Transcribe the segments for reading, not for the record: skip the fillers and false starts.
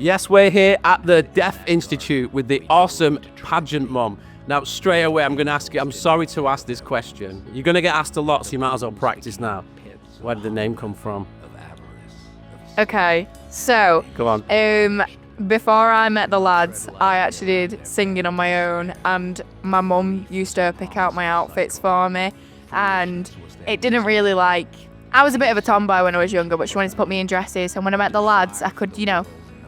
Yes, we're here at the Deaf Institute with the awesome Pageant Mum. Now, straight away, I'm going to ask you, I'm sorry to ask this question. You're going to get asked a lot, so you might as well practice now. Where did the name come from? Okay, so Go on. before I met the lads, I actually did singing on my own, and my mum used to pick out my outfits for me, and it didn't really I was a bit of a tomboy when I was younger, but she wanted to put me in dresses, and when I met the lads, I could,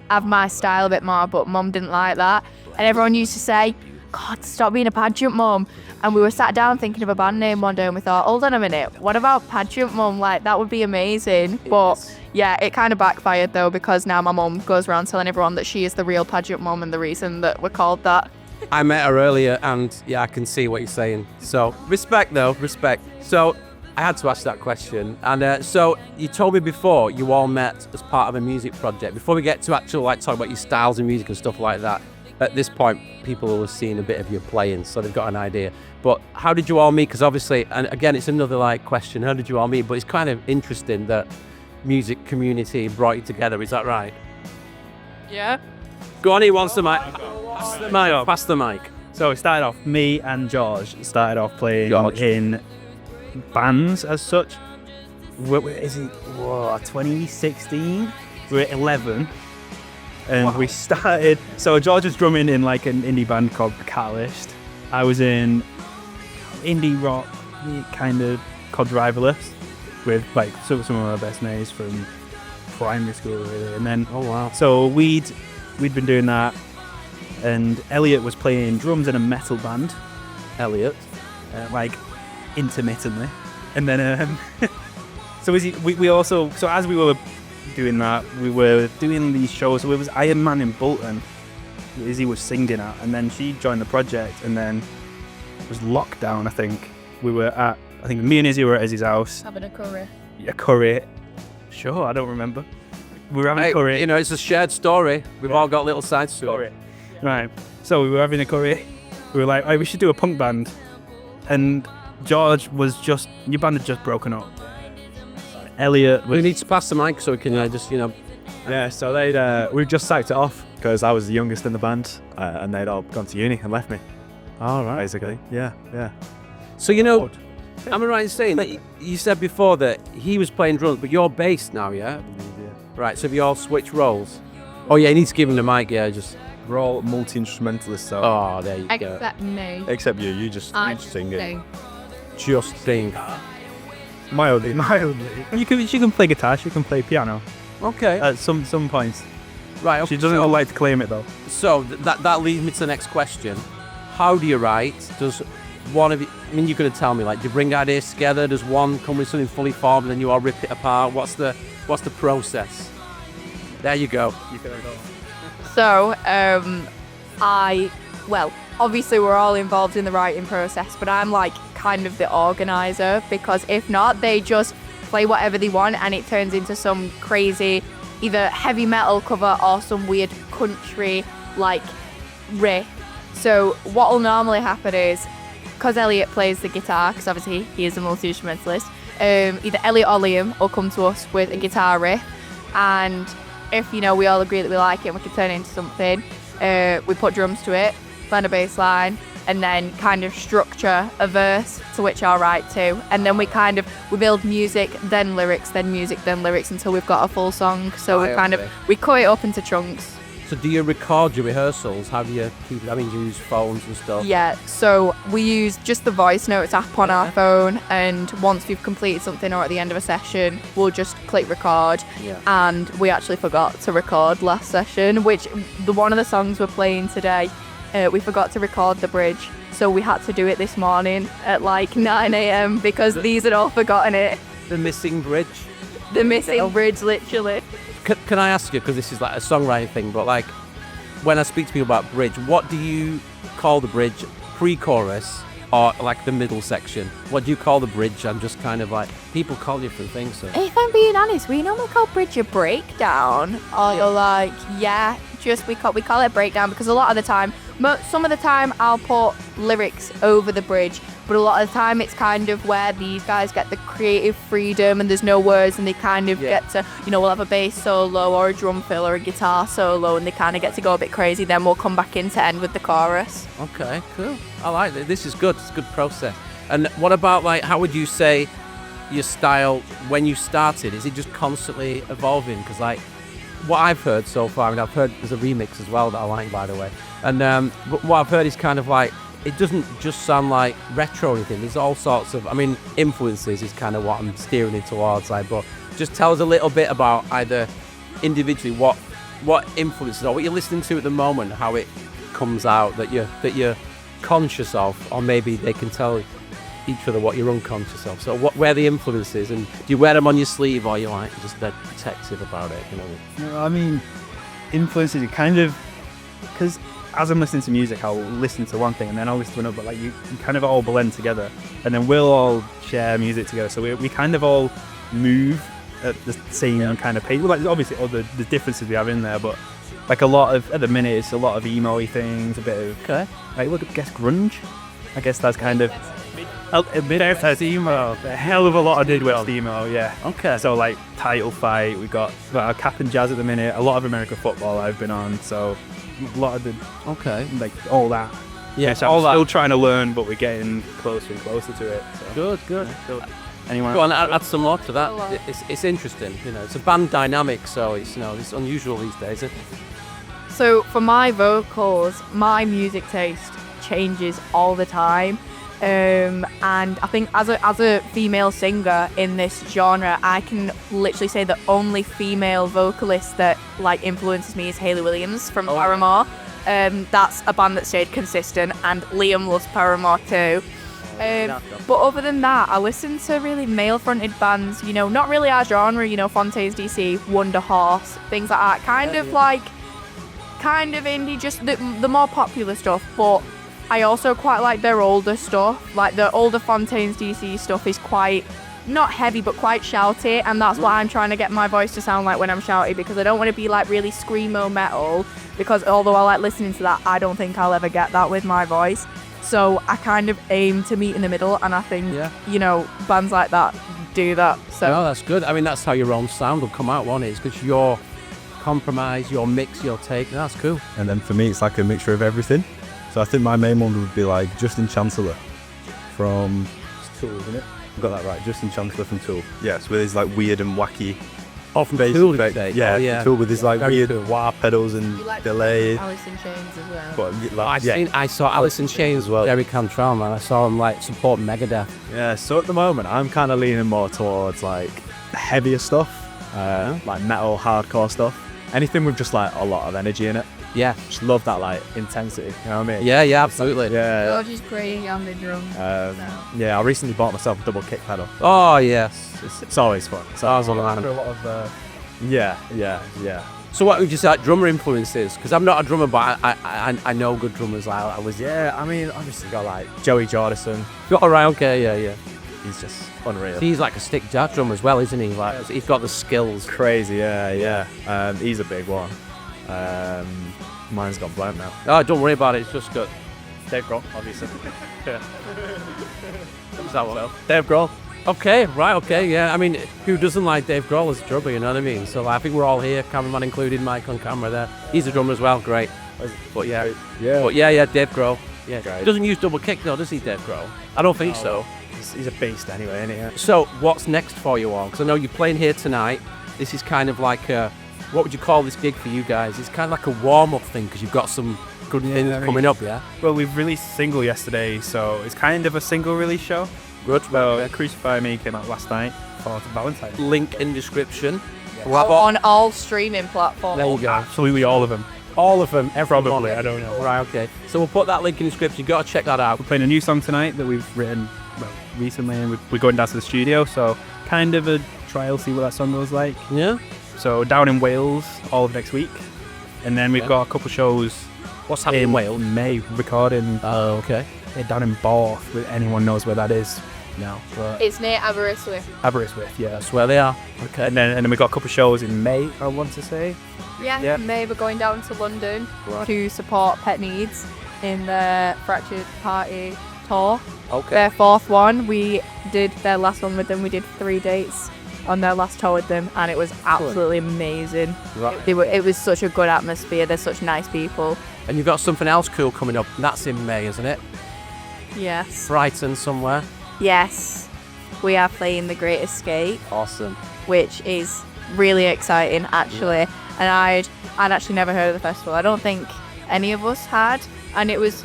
have my style a bit more, but mum didn't like that, and everyone used to say, God, stop being a pageant mum. And we were sat down thinking of a band name one day, and we thought, hold on a minute, what about pageant mum? That would be amazing. But yeah, it kind of backfired though, because now my mum goes around telling everyone that she is the real pageant mum and the reason that we're called that. I met her earlier, and yeah, I can see what you're saying. So, respect though, respect. So, I had to ask that question. And so, you told me before you all met as part of a music project. Before we get to actually talk about your styles in music and stuff like that, at this point, people will have seen a bit of your playing, so they've got an idea. But how did you all meet? Because obviously, and again, it's another question, how did you all meet? But it's kind of interesting that music community brought you together, is that right? Yeah. Go on, he wants the mic. Pass the mic. So it started off, me and George started off playing in bands as such. What is it? 2016? We were 11. And we started, so George was drumming in an indie band called The Catalyst. I was in indie rock, kind of called Driverless, with some of my best mates from primary school really. And then, so we'd been doing that, and Elliot was playing drums in a metal band. Elliot. Intermittently. And then, so as we were doing that, we were doing these shows. So it was Iron Man in Bolton, Izzy was singing at, and then she joined the project, and then it was lockdown, I think. Me and Izzy were at Izzy's house. Having a curry. Yeah, curry. Sure, I don't remember. We were having a curry. It's a shared story. We've all got little side story. Right. So we were having a curry. We were like, we should do a punk band. And George was your band had just broken up. Elliot was... We need to pass the mic so we can Yeah, so we just sacked it off because I was the youngest in the band, and they'd all gone to uni and left me. All right. Basically, yeah. So am I right in saying that you said before that he was playing drums, but you're bass now, yeah? Yeah. Right. So have you all switched roles? Oh yeah, he needs to give him the mic. Yeah, just. We're all multi-instrumentalists, so... Oh, there you go. Except me. Except you just sing it. Just sing. Mildly. She can play guitar, she can play piano. Okay. At some points. Right. Okay. She doesn't like to claim it though. So that leads me to the next question. How do you write? Does one of you... you're going to tell me, do you bring ideas together? Does one come with something fully formed and then you all rip it apart? What's the process? There you go. You can go. So, obviously we're all involved in the writing process, but I'm kind of the organizer, because if not, they just play whatever they want and it turns into some crazy either heavy metal cover or some weird country riff. So what will normally happen is, because Elliot plays the guitar, because obviously he is a multi-instrumentalist, either Elliot or Liam will come to us with a guitar riff, and if we all agree that we like it and we can turn it into something, we put drums to it, find a bass line, and then kind of structure a verse to which I'll write to, and then we build music, then lyrics, then music, then lyrics, until we've got a full song. So we cut it up into chunks. So do you record your rehearsals? How do you keep it? Do you use phones and stuff? Yeah, so we use just the voice notes app on our phone, and once we've completed something or at the end of a session, we'll just click record. Yeah. And we actually forgot to record last session, which one of the songs we're playing today, we forgot to record the bridge. So we had to do it this morning at 9 a.m. because these had all forgotten it. The missing bridge? The missing bridge, literally. Can I ask you, because this is a songwriting thing, but when I speak to people about bridge, what do you call the bridge? Pre-chorus or the middle section? What do you call the bridge? I'm just people call different things. So. If I'm being honest, we normally call bridge a breakdown. Or you're we call it breakdown, because a lot of the time some of the time I'll put lyrics over the bridge, but a lot of the time it's kind of where these guys get the creative freedom and there's no words, and they kind of get to, we'll have a bass solo or a drum fill or a guitar solo, and they kind of get to go a bit crazy. Then we'll come back in to end with the chorus. Okay, cool. I like it. This is good. It's a good process. And what about, like, how would you say your style when you started? Is it just constantly evolving? Because, like, what I've heard so far, and I've heard there's a remix as well that I like, by the way. And but what I've heard is kind of like, it doesn't just sound like retro or anything. There's all sorts of, influences is kind of what I'm steering it towards. Like, but just tell us a little bit about either individually what influences or what you're listening to at the moment, how it comes out that you're conscious of, or maybe they can tell each other what you're unconscious of. So where the influences, and do you wear them on your sleeve, or you like just dead protective about it? Influences are kind of, because as I'm listening to music, I'll listen to one thing and then I'll listen to another, but like you kind of all blend together, and then we'll all share music together. So we kind of all move at the same kind of pace. Well, like obviously all the differences we have in there, but like a lot of, at the minute, it's a lot of emo-y things, a bit of, like, look, I guess grunge. I guess that's kind of a bit of emo. A hell of a lot of did with emo, yeah. Okay. So like Title Fight, we got Cap and Jazz at the minute, a lot of American football I've been on, so a lot of the, like all that. Yeah, so I'm still trying to learn, but we're getting closer and closer to it. So. Good. Yeah, anyone? Go on, add some more to that. It's interesting, it's a band dynamic, so it's it's unusual these days. So for my vocals, my music taste changes all the time. And I think as a female singer in this genre, I can literally say the only female vocalist that like influences me is Hayley Williams from Paramore. That's a band that stayed consistent, and Liam loves Paramore too. But other than that, I listen to really male-fronted bands, not really our genre, Fontaines DC, Wonder Horse, things like that. Kind of indie, just the more popular stuff, but I also quite like their older stuff. Like the older Fontaines DC stuff is quite, not heavy, but quite shouty, and that's what I'm trying to get my voice to sound like when I'm shouty, because I don't want to be like really screamo metal, because although I like listening to that, I don't think I'll ever get that with my voice. So I kind of aim to meet in the middle, and I think, bands like that do that. So no, that's good. That's how your own sound will come out, won't it? It's because your compromise, your mix, your take. That's cool. And then for me, it's like a mixture of everything. So I think my main one would be like Justin Chancellor from Tool, isn't it? I've got that right. Justin Chancellor from Tool. Yes, with his like weird and wacky. From Tool, yeah. Tool with his like very weird cool. wah pedals and delay. Alice in Chains as well. I saw Alice in Chains as well. Eric Cantrell, man. I saw him like support Megadeth. Yeah, so at the moment I'm kind of leaning more towards like the heavier stuff, like metal, hardcore stuff. Anything with just like a lot of energy in it. Yeah. Just love that like intensity, you know what I mean? Yeah, absolutely. Yeah. George is great on the drums. Yeah, I recently bought myself a double kick pedal. Oh, yes. It's always fun. It's always fun. After a lot of, yeah. So what would you say like drummer influences? Because I'm not a drummer, but I know good drummers. Obviously got like Joey Jordison. All right, okay, yeah. He's just unreal. He's like a stick jazz drummer as well, isn't he? Like he's got the skills. Crazy, yeah. He's a big one. Mine's gone blank now. Oh, don't worry about it. It's just good. Dave Grohl, obviously. Yeah. What's that one? Dave Grohl. Okay, right, okay, yeah. Who doesn't like Dave Grohl as a drummer, you know what I mean? So I think we're all here, cameraman included, Mike on camera there. He's a drummer as well, great. But yeah, Dave Grohl. Yeah, he doesn't use double kick though, does he, Dave Grohl? I don't think so. He's a beast anyway, isn't he? So what's next for you all? Because I know you're playing here tonight. This is kind of like what would you call this gig for you guys? It's kind of like a warm-up thing because you've got some good things coming up, yeah? Well, we've released a single yesterday, so it's kind of a single release show. Good. So Crucify Me came out last night for Valentine's. Link in description. Yes. On all streaming platforms. There you go. Absolutely all of them. All of them. Probably, I don't know. Right, okay. So we'll put that link in the description. You've got to check that out. We're playing a new song tonight that we've written recently, and we're going down to the studio, so kind of a trial, see what that song goes like. Yeah. So down in Wales all of next week, and then we've got a couple shows. What's happening in Wales? May, recording. Oh, okay. Down in Borth, anyone knows where that is now. But It's near Aberystwyth. Aberystwyth, yeah. That's where they are. Okay. And then we've got a couple shows in May, I want to say. Yeah, May we're going down to London to support Pet Needs. in the Fractured Party tour. Okay. Their fourth one, we did their last one with them. We did 3 dates on their last tour with them, and it was absolutely amazing. Right. It was such a good atmosphere. They're such nice people. And you've got something else cool coming up. That's in May, isn't it? Yes. Brighton somewhere. Yes. We are playing The Great Escape, Awesome. which is really exciting, actually. And I'd actually never heard of the festival. I don't think any of us had. And it was.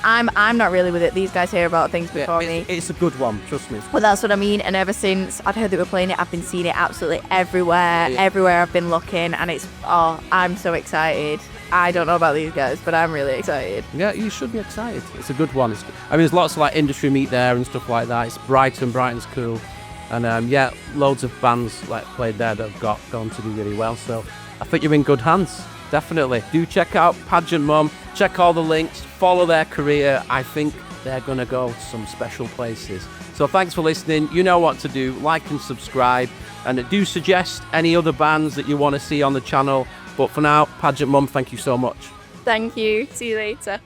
I'm not really with it. These guys hear about things before me. It's a good one, trust me. But that's what I mean. And ever since I'd heard that we were playing it, I've been seeing it absolutely everywhere. Yeah. Everywhere I've been looking, and I'm so excited. I don't know about these guys, but I'm really excited. Yeah, you should be excited. It's a good one. There's lots of like industry meet there and stuff like that. It's Brighton. Brighton's cool. And loads of bands like played there that have gone to do really well. So I think you're in good hands. Definitely. Do check out Pageant Mum. Check all the links. Follow their career. I think they're going to go to some special places. So thanks for listening. You know what to do. Like and subscribe. And do suggest any other bands that you want to see on the channel. But for now, Pageant Mum, thank you so much. Thank you. See you later.